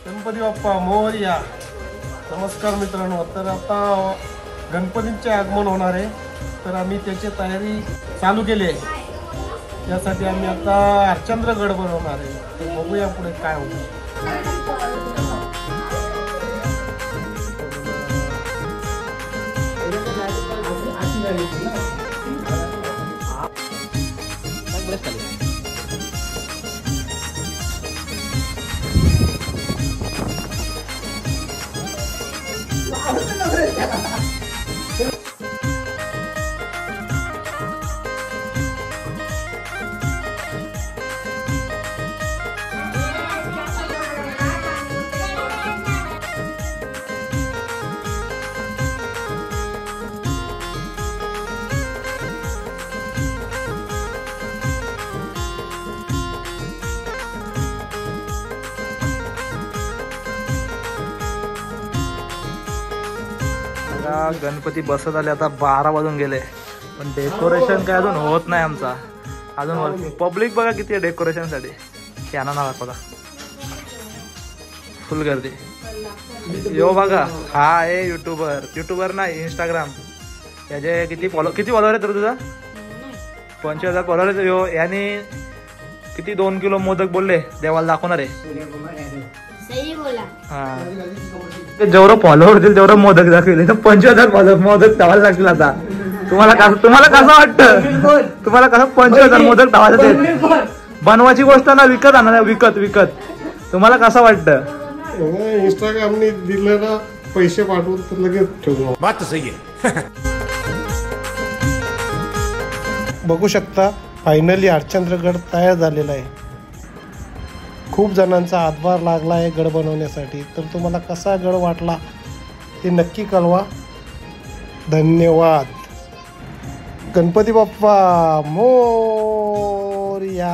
गणपती बाप्पा मोरया. नमस्कार मित्रांनो. तर आता गणपतींचे आगमन होणार आहे, तर आम्ही त्याची तयारी चालू केली आहे. यासाठी आम्ही आता हरचंद्रगड बनवणार आहे. तर बघूया पुढे काय होतं. गणपती बसत आले. आता 12 वाजून गेले, पण डेकोरेशन काय अजून होत नाही आमचा. अजून वर्किंग. पब्लिक बघा किती आहे डेकोरेशन साठी. कॅना नाव बघा, फुल गर्दी. यो बघा, हा आहे युट्यूबर नाही, इंस्टाग्राम. याचे किती फॉलोअर आहे तर तुझा? 25,000 फॉलोअर आहे. यो याने किती 2 किलो मोदक बोलले देवाला दाखवणार आहे. जेवढं फॉलोअर होतील तेवढं मोदक दाखवले. 25,000 मोदक धावायला लागतील. आता तुम्हाला कसं वाटतं? तुम्हाला कसं 25,000 मोदक धावायला ते बनवायची गोष्ट ना, विकत आणा, विकत. तुम्हाला कसं वाटतं? इंस्टाग्रामने दिलेला पैसे पाठवून तर लगेच ठेवू. बात सही आहे. बघू शकता, फायनली हरचंद्रगड तयार झालेला आहे. खूप जणांचा हातभार लागला आहे गड बनवण्यासाठी. तर तुम्हाला कसा गड वाटला ते नक्की कळवा. धन्यवाद. गणपती बाप्पा मोरया.